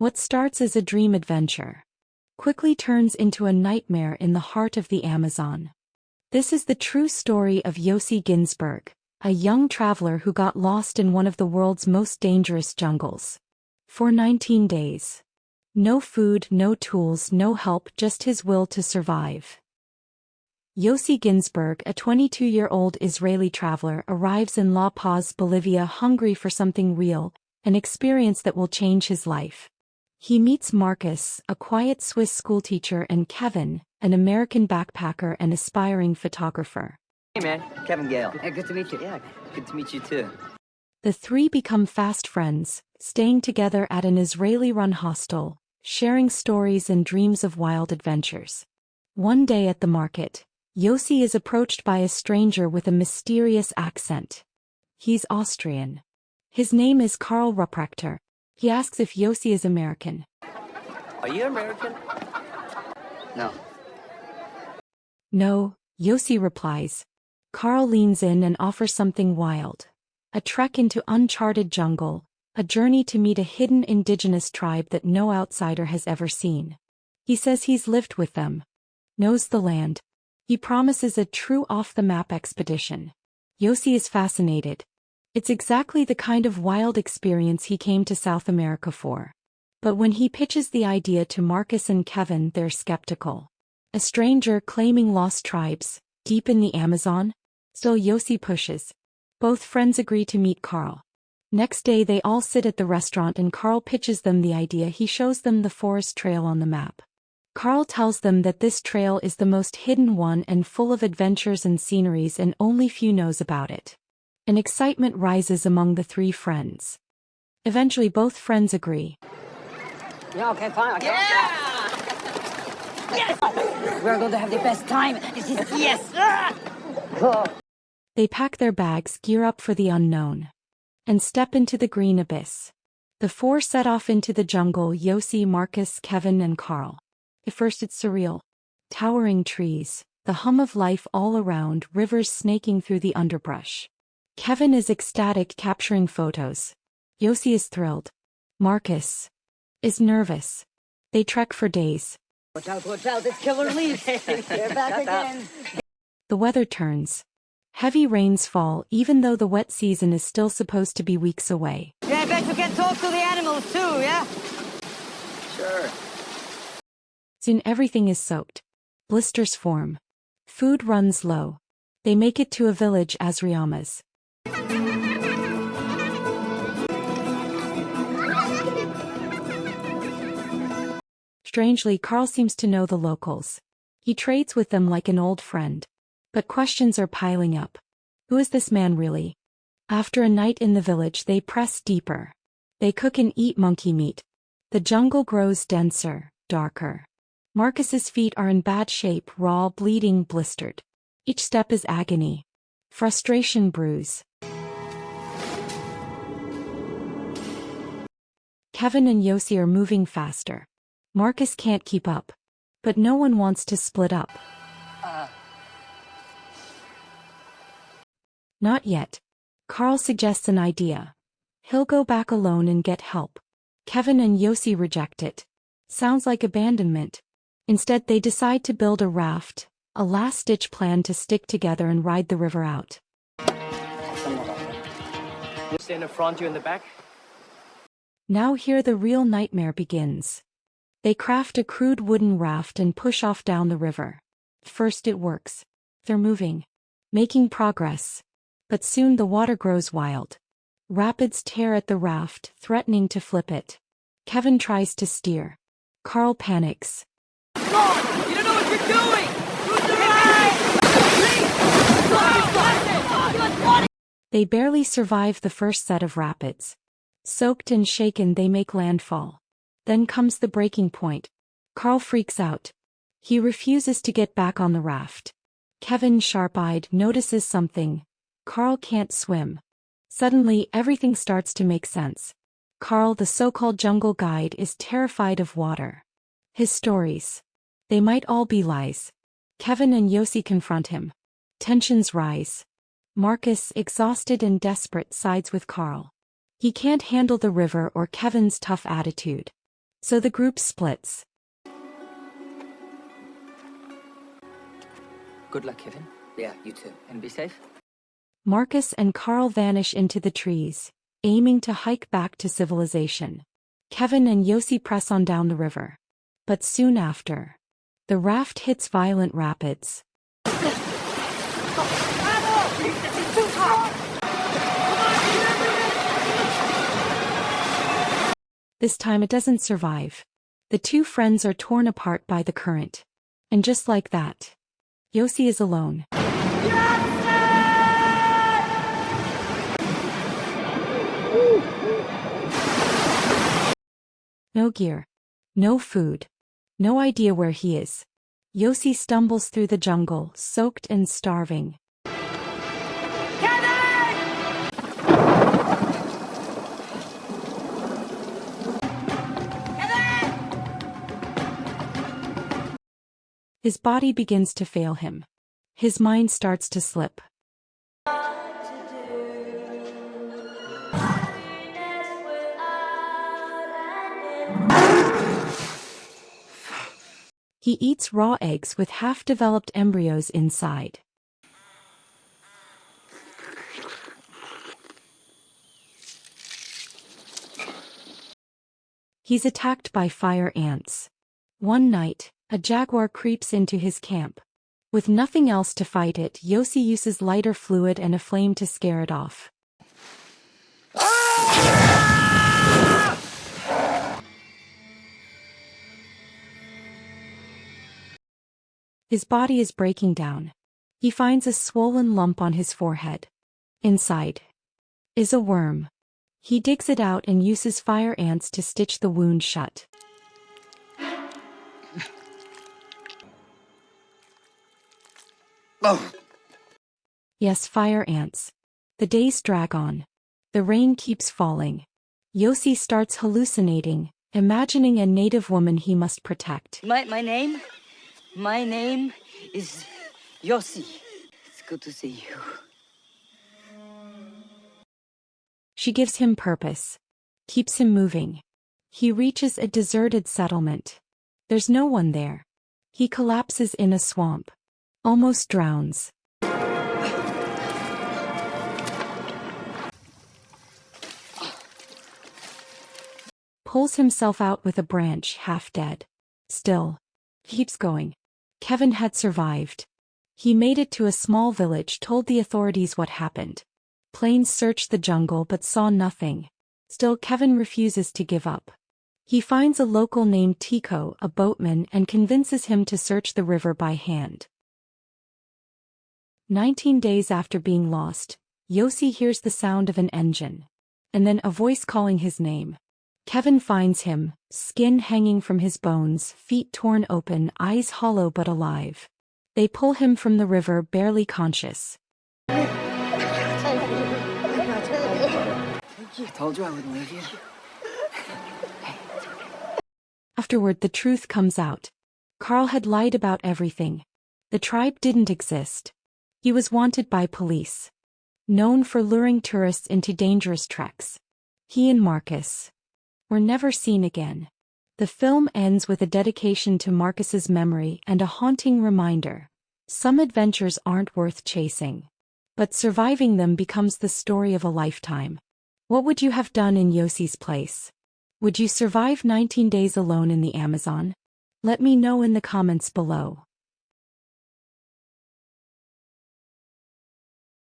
What starts as a dream adventure quickly turns into a nightmare in the heart of the Amazon. This is the true story of Yossi Ginsberg, a young traveler who got lost in one of the world's most dangerous jungles. For 19 days. No food, no tools, no help, just his will to survive. Yossi Ginsberg, a 22-year-old Israeli traveler, arrives in La Paz, Bolivia, hungry for something real, an experience that will change his life. He meets Marcus, a quiet Swiss schoolteacher, and Kevin, an American backpacker and aspiring photographer. Hey man, Kevin Gale. Yeah, good to meet you. Yeah, good to meet you too. The three become fast friends, staying together at an Israeli-run hostel, sharing stories and dreams of wild adventures. One day at the market, Yossi is approached by a stranger with a mysterious accent. He's Austrian. His name is Karl Ruprechter. He asks if Yossi is American. Are you American? No. No, Yossi replies. Karl leans in and offers something wild. A trek into uncharted jungle, a journey to meet a hidden indigenous tribe that no outsider has ever seen. He says he's lived with them, knows the land. He promises a true off-the-map expedition. Yossi is fascinated. It's exactly the kind of wild experience he came to South America for. But when he pitches the idea to Marcus and Kevin, they're skeptical. A stranger claiming lost tribes, deep in the Amazon? So Yossi pushes. Both friends agree to meet Karl. Next day they all sit at the restaurant and Karl pitches them the idea. He shows them the forest trail on the map. Karl tells them that this trail is the most hidden one and full of adventures and sceneries, and only few knows about it. An excitement rises among the three friends. Eventually both friends agree. Yeah, okay, fine. Okay. Yeah! Yes! We're going to have the best time. Yes! They pack their bags, gear up for the unknown, and step into the green abyss. The four set off into the jungle: Yossi, Marcus, Kevin, and Karl. At first it's surreal. Towering trees, the hum of life all around, rivers snaking through the underbrush. Kevin is ecstatic, capturing photos. Yossi is thrilled. Marcus is nervous. They trek for days. Watch out, it's killer leaves. They're back again. The weather turns. Heavy rains fall, even though the wet season is still supposed to be weeks away. Yeah, I bet you can talk to the animals too, yeah? Sure. Soon everything is soaked. Blisters form. Food runs low. They make it to a village, Azriama's. Strangely, Karl seems to know the locals. He trades with them like an old friend. But questions are piling up. Who is this man really? After a night in the village, they press deeper. They cook and eat monkey meat. The jungle grows denser, darker. Marcus's feet are in bad shape, raw, bleeding, blistered. Each step is agony. Frustration brews. Kevin and Yossi are moving faster. Marcus can't keep up. But no one wants to split up. Not yet. Karl suggests an idea. He'll go back alone and get help. Kevin and Yossi reject it. Sounds like abandonment. Instead, they decide to build a raft, a last-ditch plan to stick together and ride the river out. You stay in the front, you in the back? Now here the real nightmare begins. They craft a crude wooden raft and push off down the river. First it works. They're moving, making progress. But soon the water grows wild. Rapids tear at the raft, threatening to flip it. Kevin tries to steer. Karl panics. God! You don't know what you're doing! Use the right! They barely survive the first set of rapids. Soaked and shaken, they make landfall. Then comes the breaking point. Karl freaks out. He refuses to get back on the raft. Kevin, sharp-eyed, notices something. Karl can't swim. Suddenly, everything starts to make sense. Karl, the so-called jungle guide, is terrified of water. His stories. They might all be lies. Kevin and Yossi confront him. Tensions rise. Marcus, exhausted and desperate, sides with Karl. He can't handle the river or Kevin's tough attitude. So the group splits. Good luck, Kevin. Yeah, you too. And be safe. Marcus and Carl vanish into the trees, aiming to hike back to civilization. Kevin and Yossi press on down the river. But soon after, the raft hits violent rapids. This time it doesn't survive. The two friends are torn apart by the current. And just like that, Yossi is alone. No gear. No food. No idea where he is. Yossi stumbles through the jungle, soaked and starving. His body begins to fail him. His mind starts to slip. He eats raw eggs with half-developed embryos inside. He's attacked by fire ants. One night, a jaguar creeps into his camp. With nothing else to fight it, Yossi uses lighter fluid and a flame to scare it off. His body is breaking down. He finds a swollen lump on his forehead. Inside is a worm. He digs it out and uses fire ants to stitch the wound shut. Oh. Yes, fire ants. The days drag on. The rain keeps falling. Yossi starts hallucinating, imagining a native woman he must protect. My name is Yossi. It's good to see you. She gives him purpose, keeps him moving. He reaches a deserted settlement. There's no one there. He collapses in a swamp, almost drowns. Pulls himself out with a branch, half dead. Still, keeps going. Kevin had survived. He made it to a small village, told the authorities what happened. Planes searched the jungle but saw nothing. Still, Kevin refuses to give up. He finds a local named Tico, a boatman, and convinces him to search the river by hand. 19 days after being lost, Yossi hears the sound of an engine. And then a voice calling his name. Kevin finds him, skin hanging from his bones, feet torn open, eyes hollow but alive. They pull him from the river, barely conscious. I told you I wouldn't leave you. Afterward, the truth comes out. Carl had lied about everything. The tribe didn't exist. He was wanted by police. Known for luring tourists into dangerous treks. He and Marcus were never seen again. The film ends with a dedication to Marcus's memory and a haunting reminder. Some adventures aren't worth chasing. But surviving them becomes the story of a lifetime. What would you have done in Yossi's place? Would you survive 19 days alone in the Amazon? Let me know in the comments below.